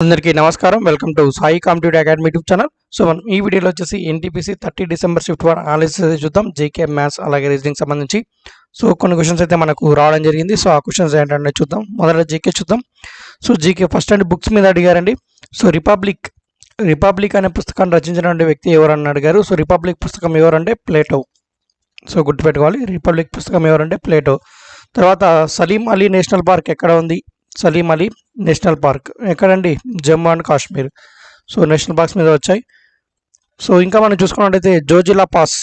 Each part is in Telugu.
అందరికీ నమస్కారం. Welcome to Sai competitive academy YouTube channel. So మనం ఈ వీడియోలో వచ్చేసి ఎన్టీపీసీ 30 డిసెంబర్ షిఫ్ట్ 1 అనాలిసిస్ చూద్దాం. జీకే మ్యాథ్స్ అలాగే రీజనింగ్ సంబంధించి సో కొన్ని క్వశ్చన్స్ అయితే మనకు రావడం జరిగింది. సో ఆ క్వశ్చన్స్ ఏంటంటే చూద్దాం. మొదట జీకే చూద్దాం. So GK first and books మీద అడిగారండి. సో రిపబ్లిక్ అనే పుస్తకాన్ని రచించినటువంటి వ్యక్తి ఎవరని అడిగారు. సో రిపబ్లిక్ పుస్తకం ఎవరంటే ప్లేటో. సో గుర్తుపెట్టుకోవాలి, రిపబ్లిక్ పుస్తకం ఎవరంటే ప్లేటో. తర్వాత సలీం అలీ నేషనల్ పార్క్ ఎక్కడ ఉంది? సలీం అలీ నేషనల్ పార్క్ ఎక్కడండి? Jammu and Kashmir. So national parks మీద వచ్చాయి. సో ఇంకా మనం చూసుకున్నట్టయితే Zojila pass.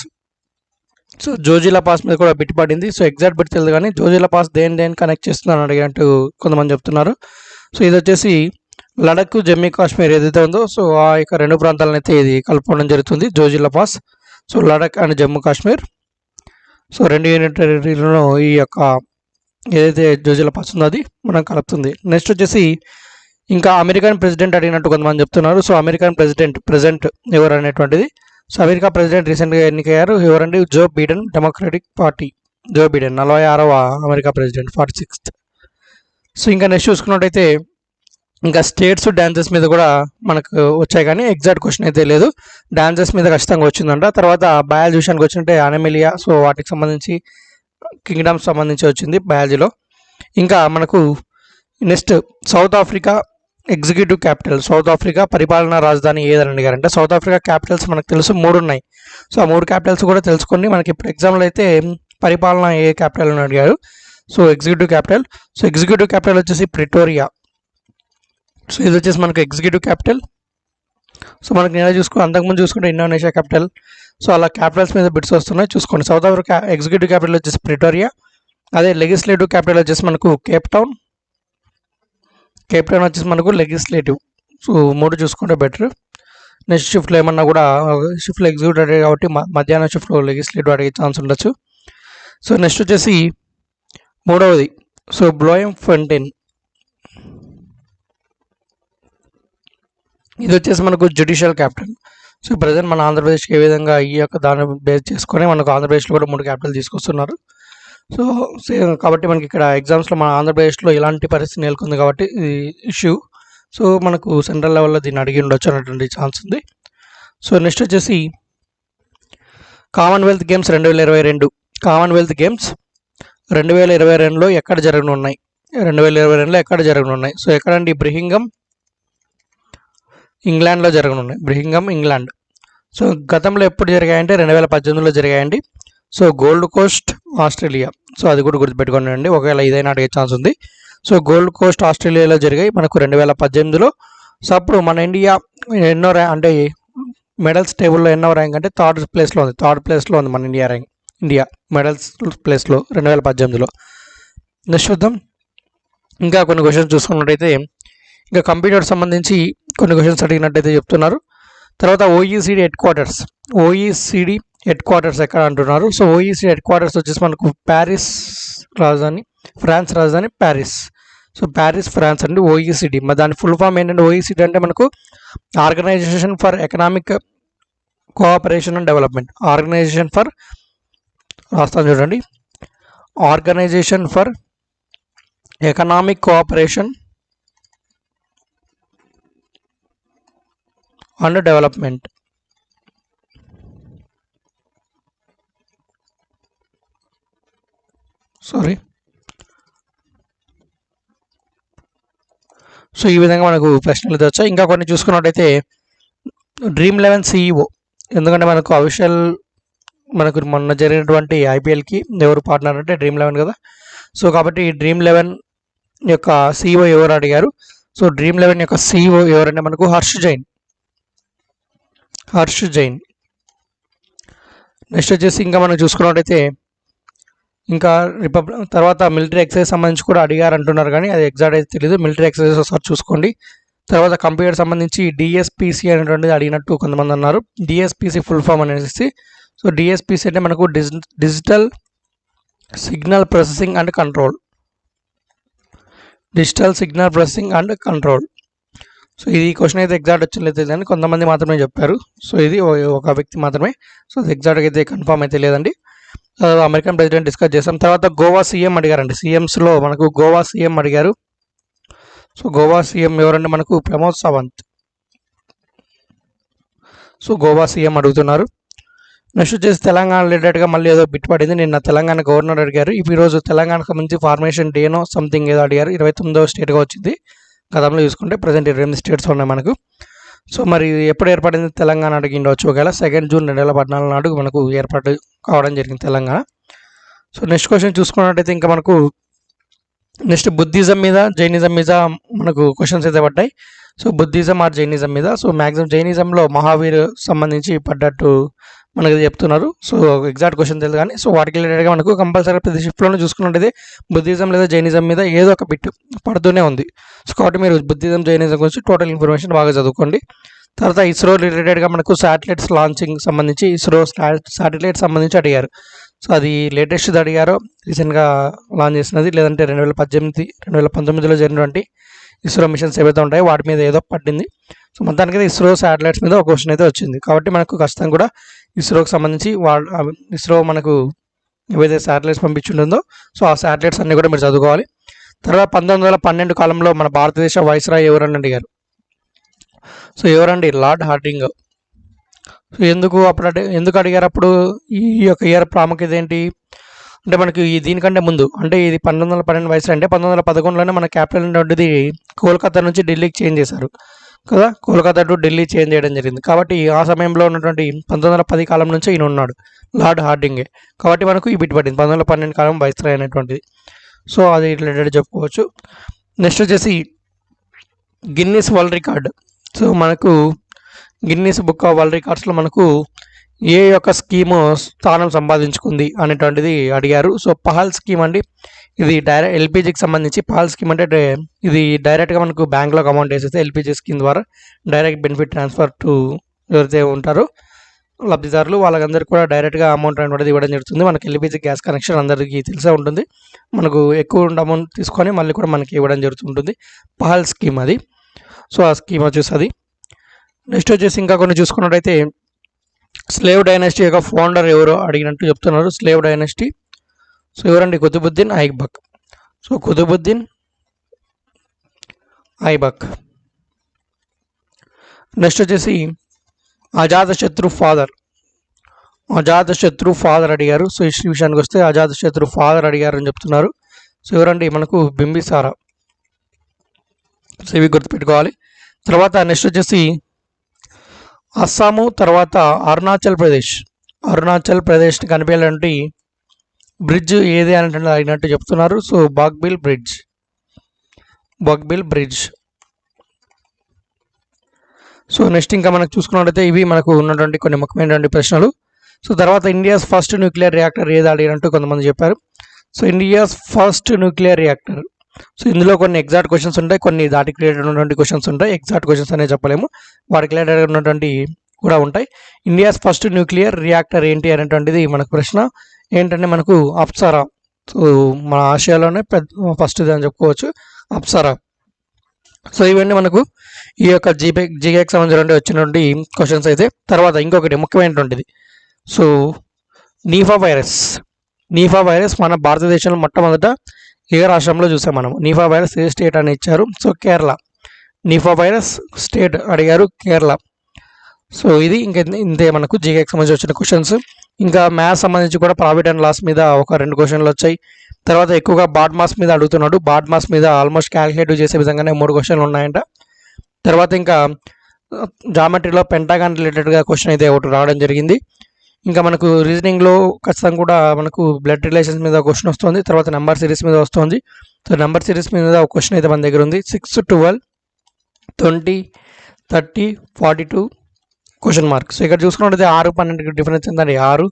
So Zojila pass మీద కూడా బిట్ పడింది. సో ఎగ్జాక్ట్ బిట్ తెలియదు కానీ జోజిలా పాస్ దేని కనెక్ట్ చేస్తుందని అడిగినట్టు కొంతమంది చెప్తున్నారు. సో ఇది వచ్చేసి లడఖ్ జమ్మూ కాశ్మీర్ ఏదైతే ఉందో సో ఆ యొక్క రెండు ప్రాంతాలను అయితే ఇది కలుపుకోవడం జరుగుతుంది, Zojila pass. So Ladakh and Jammu Kashmir so రెండు యూనియన్ టెరిటరీలను ఈ యొక్క ఏదైతే జోజిలా పాస్ ఉందో అది మనం కలుపుతుంది. నెక్స్ట్ వచ్చేసి ఇంకా అమెరికన్ ప్రెసిడెంట్ అడిగినట్టు కొంతమంది చెప్తున్నారు. సో అమెరికన్ ప్రెసిడెంట్ ఎవరు అనేటువంటిది. సో అమెరికా ప్రెసిడెంట్ రీసెంట్గా ఎన్నికయ్యారు. ఎవరండి? Joe Biden, Democratic party. Joe Biden 46వ అమెరికా ప్రెసిడెంట్, 46th. సో ఇంకా నెక్స్ట్ చూసుకున్నట్టయితే ఇంకా స్టేట్స్ డాన్సెస్ మీద కూడా మనకు వచ్చాయి కానీ ఎగ్జాక్ట్ క్వశ్చన్ అయితే లేదు. డాన్సెస్ మీద ఖచ్చితంగా వచ్చిందంట. తర్వాత బయాలజీ విషయానికి వచ్చినట్టే అనిమేలియా, సో వాటికి సంబంధించి కింగ్డమ్స్ సంబంధించి వచ్చింది బయాలజీలో. ఇంకా మనకు next south Africa executive capital, south Africa పరిపాలనా రాజధాని ఏదని అడిగారంటే సౌత్ ఆఫ్రికా క్యాపిటల్స్ మనకు తెలుసు 3 ఉన్నాయి. సో ఆ 3 క్యాపిటల్స్ కూడా తెలుసుకొని మనకి ఇప్పుడు ఎగ్జామ్లో అయితే పరిపాలన ఏ క్యాపిటల్ అని అడిగారు. So executive capital. So executive capital వచ్చేసి ప్రిటోరియా. సో ఇది వచ్చేసి మనకు ఎగ్జిక్యూటివ్ క్యాపిటల్. సో మనకి నేను అంతకుముందు చూసుకుంటే ఇండోనేషియా క్యాపిటల్. సో అలా క్యాపిటల్స్ మీద బిట్స్ వస్తున్నాయి చూసుకోండి. సౌత్ ఆఫ్రికా ఎగ్జిక్యూటివ్ క్యాపిటల్ వచ్చేసి ప్రిటోరియా. అదే లెజిస్లేటివ్ క్యాపిటల్ వచ్చేసి మనకు కేప్ టౌన్ వచ్చేసి మనకు లెజిస్లేటివ్. సో 3 చూసుకుంటే బెటర్. నెక్స్ట్ షిఫ్ట్లో ఏమన్నా కూడా షిఫ్ట్లో ఎగ్జిక్యూటివ్ అడిగారు కాబట్టి మధ్యాహ్నం షిఫ్ట్లో లెజిస్లేటివ్ అడిగే ఛాన్స్ ఉండొచ్చు. సో నెక్స్ట్ వచ్చేసి 3వది సో బ్లోయం ఫౌంటైన్. ఇది వచ్చేసి మనకు జ్యుడిషియల్ క్యాపిటల్. సో ప్రజెంట్ మన ఆంధ్రప్రదేశ్కి ఏ విధంగా ఈ యొక్క దాన్ని బేస్ చేసుకొని మనకు ఆంధ్రప్రదేశ్లో కూడా 3 క్యాపిటల్ తీసుకొస్తున్నారు. సో సేమ్ కాబట్టి మనకి ఇక్కడ ఎగ్జామ్స్లో మన ఆంధ్రప్రదేశ్లో ఇలాంటి పరిస్థితి నెలకొంది కాబట్టి ఈ ఇష్యూ. సో మనకు సెంట్రల్ లెవెల్లో దీన్ని అడిగి ఉండొచ్చు అనేటువంటి ఛాన్స్ ఉంది. సో నెక్స్ట్ వచ్చేసి కామన్వెల్త్ గేమ్స్ 2022. కామన్వెల్త్ గేమ్స్ 2022లో ఎక్కడ జరగనున్నాయి? 2022లో ఎక్కడ జరగనున్నాయి? సో ఎక్కడండి? బ్రిహింగం, ఇంగ్లాండ్లో జరగనున్నాయి. బ్రిహింగం, ఇంగ్లాండ్. సో గతంలో ఎప్పుడు జరిగాయంటే 2018లో జరిగాయండి. So gold Coast, Australia. So అది కూడా గుర్తుపెట్టుకోండి, ఒకవేళ ఇదైనా అడిగే ఛాన్స్ ఉంది. సో గోల్డ్ కోస్ట్ ఆస్ట్రేలియాలో జరిగాయి మనకు 2018లో. సో అప్పుడు మన ఇండియా ఎన్నో అంటే మెడల్స్ టేబుల్లో ఎన్నో ర్యాంక్ అంటే థర్డ్ ప్లేస్లో ఉంది మన ఇండియా మెడల్స్ ప్లేస్లో 2018లో. నెక్స్ట్ చూద్దాం. ఇంకా కొన్ని క్వశ్చన్స్ చూసుకున్నట్టయితే ఇంకా కంప్యూటర్ సంబంధించి కొన్ని క్వశ్చన్స్ అడిగినట్టయితే చెప్తున్నారు. తర్వాత ఓఈసీడీ హెడ్ క్వార్టర్స్ ఎక్కడ అంటున్నారు. సో ఓఈసీడీ హెడ్ క్వార్టర్స్ వచ్చేసి మనకు ఫ్రాన్స్ రాజధాని ప్యారిస్. సో ప్యారిస్, ఫ్రాన్స్ అండి ఓఈసీడీ. మరి దాని ఫుల్ ఫామ్ ఏంటంటే ఓఈసీడీ అంటే మనకు organisation for economic cooperation and development. రాస్తాను చూడండి, organisation for economic cooperation and development. So ఈ విధంగా మనకు ప్రశ్నలు వచ్చాయి. ఇంకా కొన్ని చూసుకున్నట్టయితే Dream11 CEO. ఎందుకంటే మనకు అఫీషియల్ మనకు మొన్న జరిగినటువంటి ఐపీఎల్కి ఎవరు పార్ట్నర్ అంటే Dream11 కదా. సో కాబట్టి Dream11 యొక్క CEO ఎవరు అడిగారు. సో Dream11 యొక్క CEO ఎవరంటే మనకు హర్ష్ జైన్. నెక్స్ట్ వచ్చేసి ఇంకా మనం చూసుకున్నట్టయితే ఇంకా తర్వాత మిలిటరీ ఎక్సైజ్ సంబంధించి కూడా అడిగారు అంటున్నారు కానీ అది ఎగ్జాక్ట్ అయితే తెలియదు. మిలిటరీ ఎక్సైజ్ ఒకసారి చూసుకోండి. తర్వాత కంప్యూటర్ సంబంధించి DSPC అనేటువంటిది అడిగినట్టు కొంతమంది అన్నారు. DSPC ఫుల్ ఫామ్ అనేసి. సో DSPC అంటే మనకు digital signal processing and control. So ఇది క్వశ్చన్ అయితే ఎగ్జాక్ట్ వచ్చలేదు కానీ కొంతమంది మాత్రమే చెప్పారు. సో ఇది ఒక వ్యక్తి మాత్రమే. సో ఎగ్జాక్ట్గా అయితే కన్ఫామ్ అయితే లేదండి. అమెరికన్ ప్రెసిడెంట్ డిస్కస్ చేసాం. తర్వాత గోవా సీఎం అడిగారండి. సీఎంస్లో మనకు గోవా సీఎం అడిగారు. సో గోవా సీఎం ఎవరంటే మనకు ప్రమోద్ సావంత్. సో గోవా సీఎం అడుగుతున్నారు. నెక్స్ట్ వచ్చేసి తెలంగాణ రిలేటెడ్గా మళ్ళీ ఏదో బిట్ పడింది. నిన్న తెలంగాణ గవర్నర్ అడిగారు. ఈరోజు తెలంగాణకు సంబంధించి ఫార్మేషన్ డేనో సంథింగ్ ఏదో అడిగారు. 29వ స్టేట్గా వచ్చింది. గతంలో చూసుకుంటే ప్రజెంట్ 28 స్టేట్స్ ఉన్నాయి మనకు. సో మరి ఎప్పుడు ఏర్పడింది తెలంగాణ అడిగిండవచ్చు. ఒకవేళ 2 జూన్ 2014 నాడు మనకు ఏర్పాటు కావడం జరిగింది తెలంగాణ. సో నెక్స్ట్ క్వశ్చన్ చూసుకున్నట్టయితే ఇంకా మనకు నెక్స్ట్ బుద్ధిజం మీద జైనిజం మీద మనకు క్వశ్చన్స్ అయితే పడ్డాయి. సో బుద్ధిజం ఆర్ జైనిజం మీద. సో మ్యాక్సిమం జైనిజంలో మహావీర్ సంబంధించి పడ్డట్టు మనకి చెప్తున్నారు. సో ఎగ్జాక్ట్ క్వశ్చన్ తెలియదు కానీ సో వాటికి రిలేటెడ్గా మనకు కంపల్సరీ ప్రతి షిఫ్ట్లోనే చూసుకున్నట్టయితే బుద్ధిజం లేదా జైనిజం మీద ఏదో ఒక బిట్ పడుతూనే ఉంది. సో కాబట్టి మీరు బుద్ధిజం జైనిజం గురించి టోటల్ ఇన్ఫర్మేషన్ బాగా చదువుకోండి. తర్వాత ఇస్రో రిలేటెడ్గా మనకు శాటిలైట్స్ లాంచింగ్ సంబంధించి ఇస్రో శాటిలైట్ సంబంధించి అడిగారు. సో అది లేటెస్ట్ది అడిగారో రీసెంట్గా లాంచ్ చేసినది లేదంటే 2019లో జరిగినటువంటి ఇస్రో మిషన్స్ ఏవైతే ఉంటాయో వాటి మీద ఏదో పడింది. సో మొత్తానికి ఇస్రో శాటిలైట్స్ మీద ఒక క్వశ్చన్ అయితే వచ్చింది. కాబట్టి మనకు ఖచ్చితంగా కూడా ఇస్రోకి సంబంధించి ఇస్రో మనకు ఏవైతే శాటిలైట్స్ పంపించుంటుందో సో ఆ శాటిలైట్స్ అన్నీ కూడా మీరు చదువుకోవాలి. తర్వాత 1912 కాలంలో మన భారతదేశ వైస్రాయ్ ఎవరని అడిగారు. సో ఎవరండి? Lord Hardinge. సో ఎందుకు అడిగారు అప్పుడు? ఈ యొక్క ఇయర్ ప్రాముఖ్యత ఏంటి అంటే మనకి దీనికంటే ముందు అంటే ఇది 1912 వైస్రాయ్ అంటే 1911లోనే మన క్యాపిటల్ ఉన్నటువంటిది కోల్కతా నుంచి ఢిల్లీకి చేంజ్ చేశారు కదా. కోల్కతా టు ఢిల్లీ చేంజ్ చేయడం జరిగింది. కాబట్టి ఆ సమయంలో ఉన్నటువంటి 1910 కాలం నుంచి ఈయన ఉన్నాడు లార్డ్ హార్డింగే. కాబట్టి మనకు ఈ బిట్ పడింది 1912 కాలం వైస్రాయ్ అనేటువంటిది. సో అది రిలేటెడ్ చెప్పుకోవచ్చు. నెక్స్ట్ వచ్చేసి గిన్నీస్ వరల్డ్ రికార్డ్. సో మనకు గిన్నీస్ బుక్ ఆఫ్ వరల్డ్ రికార్డ్స్లో మనకు ఏ యొక్క స్కీము స్థానం సంపాదించుకుంది అనేటువంటిది అడిగారు. సో పహల్ స్కీమ్ అండి. ఇది డైరెక్ట్ ఎల్పిజికి సంబంధించి పహల్ స్కీమ్ అంటే ఇది డైరెక్ట్గా మనకు బ్యాంక్లోకి అమౌంట్ వేసేస్తే ఎల్పిజి స్కీమ్ ద్వారా డైరెక్ట్ బెనిఫిట్ ట్రాన్స్ఫర్ టు ఎవరైతే ఉంటారో లబ్ధిదారులు వాళ్ళందరికీ కూడా డైరెక్ట్గా అమౌంట్ అనేది ఇవ్వడం జరుగుతుంది. మనకి ఎల్పిజి గ్యాస్ కనెక్షన్ అందరికీ తెలిసే ఉంటుంది. మనకు ఎక్కువ అమౌంట్ తీసుకొని మళ్ళీ కూడా మనకి ఇవ్వడం జరుగుతుంటుంది. పహల్ స్కీమ్ అది. సో ఆ స్కీమ్ వచ్చేసి అది. నెక్స్ట్ వచ్చేసి ఇంకా కొన్ని చూసుకున్నట్టయితే స్లేవ్ డైనాసిటీ యొక్క ఫౌండర్ ఎవరో అడిగినట్టు చెప్తున్నారు. స్లేవ్ డైనాసిటీ సో ఎవరండి? కుతుబుద్దీన్ ఐబక్. సో కుతుబుద్దీన్ ఐబక్. నెక్స్ట్ వచ్చేసి అజాతశత్రు ఫాదర్ అడిగారు. సో హిస్టరీ విషయానికి వస్తే అజాతశత్రు ఫాదర్ అడిగారు అని చెప్తున్నారు. సో ఎవరండి? మనకు బింబిసారా. సో ఇవి గుర్తుపెట్టుకోవాలి. తర్వాత నెక్స్ట్ వచ్చేసి అస్సాము తర్వాత అరుణాచల్ ప్రదేశ్ కనిపించేటువంటి బ్రిడ్జ్ ఏది అని అడిగినట్టు చెప్తున్నారు. So Bogibeel bridge. So next ఇంకా మనకు చూసుకున్నట్లయితే ఇవి మనకు ఉన్నటువంటి కొన్ని ముఖ్యమైనటువంటి ప్రశ్నలు. సో తర్వాత ఇండియాస్ ఫస్ట్ న్యూక్లియర్ రియాక్టర్ ఏది అడిగినట్టు కొంతమంది చెప్పారు. So India's first nuclear reactor. So ఇందులో కొన్ని ఎగ్జాక్ట్ క్వశ్చన్స్ ఉంటాయి, కొన్ని దాటికి రిలేటెడ్ ఉన్నటువంటి క్వశ్చన్స్ ఉంటాయి. ఎగ్జాక్ట్ క్వశ్చన్స్ అనేది చెప్పలేము, వాటికి రిలేటెడ్ ఉన్నటువంటి కూడా ఉంటాయి. ఇండియాస్ ఫస్ట్ న్యూక్లియర్ రియాక్టర్ ఏంటి అనేటువంటిది మనకు ప్రశ్న ఏంటంటే మనకు అప్సరా. సో మన ఆసియాలోనే ఫస్ట్ది అని చెప్పుకోవచ్చు అప్సరా. సో ఇవన్నీ మనకు ఈ యొక్క జీకేకి సంబంధించిన వచ్చినటువంటి క్వశ్చన్స్ అయితే. తర్వాత ఇంకొకటి ముఖ్యమైనటువంటిది సో నీఫా వైరస్ మన భారతదేశంలో మొట్టమొదట ఏ రాష్ట్రంలో చూసాం మనం? నీఫా వైరస్ ఏ స్టేట్ అని ఇచ్చారు? సో కేరళ. నీఫా వైరస్ స్టేట్ అడిగారు కేరళ. సో ఇది ఇంతే మనకు జీకేకి సంబంధించి వచ్చిన క్వశ్చన్స్. ఇంకా మ్యాథ్స్ సంబంధించి కూడా ప్రాఫిట్ అండ్ లాస్ మీద ఒక 2 క్వశ్చన్లు వచ్చాయి. తర్వాత ఎక్కువగా బాడ్ మాస్ మీద అడుగుతున్నాడు. బాడ్ మాస్ మీద ఆల్మోస్ట్ క్యాలిక్యులేట్ చేసే విధంగానే 3 క్వశ్చన్లు ఉన్నాయంట. తర్వాత ఇంకా జామెట్రీలో పెంటాగాన్ రిలేటెడ్గా క్వశ్చన్ అయితే ఒకటి రావడం జరిగింది. ఇంకా మనకు రీజనింగ్లో ఖచ్చితంగా కూడా మనకు బ్లడ్ రిలేషన్స్ మీద క్వశ్చన్ వస్తుంది. తర్వాత నెంబర్ సిరీస్ మీద వస్తుంది. సో నెంబర్ సిరీస్ మీద ఒక క్వశ్చన్ అయితే మన దగ్గర ఉంది. 6, 12, 20, 30, 42 క్వశ్చన్ మార్క్. సో ఇక్కడ చూసుకున్నట్లయితే 6, 12కి డిఫరెన్స్ ఎంతండి? 6,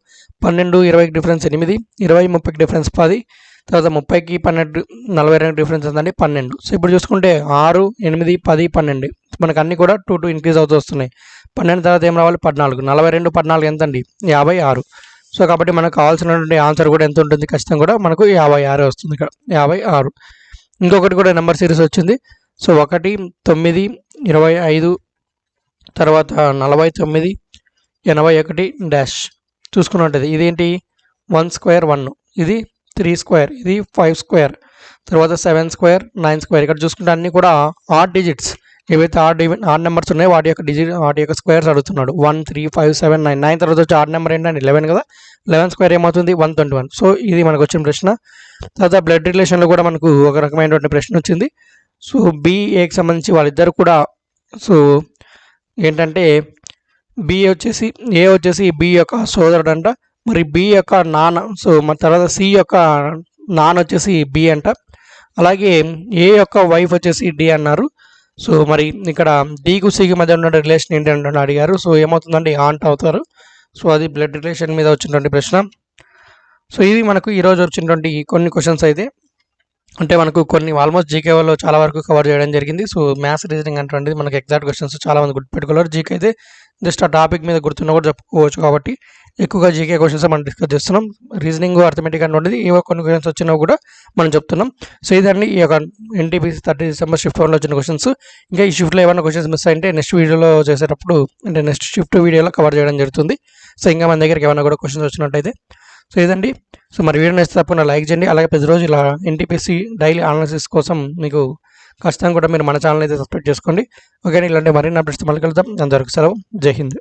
12, 20కి డిఫరెన్స్ 8, 20, 30కి డిఫరెన్స్ 10, తర్వాత 30కి 12, 42కి డిఫరెన్స్ ఎంతండి? 12. సో ఇప్పుడు చూసుకుంటే 6, 8, 10, 12 మనకు అన్ని కూడా 2 ఇంక్రీజ్ అవుతూ వస్తున్నాయి. 12 తర్వాత ఏం రావాలి? 14. 42, 14 ఎంతండి? 56. సో కాబట్టి మనకు కావాల్సినటువంటి ఆన్సర్ కూడా ఎంత ఉంటుంది? ఖచ్చితంగా కూడా మనకు 56 వస్తుంది. ఇక్కడ 56. ఇంకొకటి కూడా నెంబర్ సిరీస్ వచ్చింది. సో 1, 9, 25, తర్వాత 49, 81 డాష్ చూసుకున్నట్టు ఇదేంటి? 1 స్క్వేర్ 1, ఇది 3 స్క్వేర్, ఇది 5 స్క్వేర్. తర్వాత 7 స్క్వేర్ 9 స్క్వేర్. ఇక్కడ చూసుకుంటే అన్నీ కూడా ఆడ్ డిజిట్స్, ఏవైతే ఆడ్ నెంబర్స్ ఉన్నాయో వాటి యొక్క స్క్వేర్స్ అడుగుతున్నాడు. 1 3 5 7 9. 9 తర్వాత వచ్చి ఆడ్ నెంబర్ ఏంటంటే 11 కదా. 11 స్క్వేర్ ఏమవుతుంది 121. సో ఇది మనకు వచ్చిన ప్రశ్న. తర్వాత బ్లడ్ రిలేషన్లో కూడా మనకు ఒక రకమైనటువంటి ప్రశ్న వచ్చింది. సో బిఏకి సంబంధించి వాళ్ళిద్దరు కూడా సో ఏంటంటే ఏ వచ్చేసి బి యొక్క సోదరుడు అంట, మరి బి యొక్క నాన్న. సో మన తర్వాత సి యొక్క నాన్న వచ్చేసి బి అంట, అలాగే ఏ యొక్క వైఫ్ వచ్చేసి డి అన్నారు. సో మరి ఇక్కడ డీకు సికి మధ్య ఉన్న రిలేషన్ ఏంటి అంటే అడిగారు. సో ఏమవుతుందండి ఆంట్ అవుతారు. సో అది బ్లడ్ రిలేషన్ మీద వచ్చినటువంటి ప్రశ్న. సో ఇది మనకు ఈరోజు వచ్చినటువంటి కొన్ని క్వశ్చన్స్ అయితే, అంటే మనకు కొన్ని ఆల్మోస్ట్ జీకే వాళ్ళు చాలా వరకు కవర్ చేయడం జరిగింది. సో మ్యాథ్స్ రీజనింగ్ అంటే మనకు ఎగ్జాక్ట్ క్వశ్చన్స్ చాలా మంది గుర్తుపెట్టుకోలేరు. జీకే అయితే జస్ట్ ఆ టాపిక్ మీద గుర్తున్నా కూడా చెప్పుకోవచ్చు, కాబట్టి ఎక్కువగా జీకే క్వశ్చన్స్ మనం డిస్కస్ చేస్తున్నాం. రీజనింగ్ అర్థమెటిక్ అనేది ఏవో కొన్ని క్వశ్చన్స్ వచ్చినా కూడా మనం చెప్తున్నాం. సో ఇదండి ఈ యొక్క ఎన్టీపీసీ 30 డిసెంబర్ షిఫ్ట్ 1లో వచ్చిన క్వశ్చన్స్. ఇంకా ఈ షిఫ్ట్లో ఏమైనా క్వశ్చన్స్ మిస్ అయితే నెక్స్ట్ వీడియోలో చేసేటప్పుడు, అంటే నెక్స్ట్ షిఫ్ట్ వీడియోలో కవర్ చేయడం జరుగుతుంది. సో ఇంకా మన దగ్గరికి ఏమైనా కూడా క్వశ్చన్స్ వచ్చినట్టయితే. సో ఇదండి. సో మరి వీడియో నచ్చితే తప్పకుండా లైక్ చేయండి. అలాగే ప్రతిరోజు ఇలా ఎన్టీపీసీ డైలీ అనాలిసిస్ కోసం మీకు ఖచ్చితంగా కూడా మీరు మన ఛానల్ అయితే సబ్స్క్రైబ్ చేసుకోండి. ఓకే, ఇలాంటి మరిన్ని అప్డేట్స్ మళ్ళీ కలుద్దాం. అందరికీ సెలవు. జై హింద్.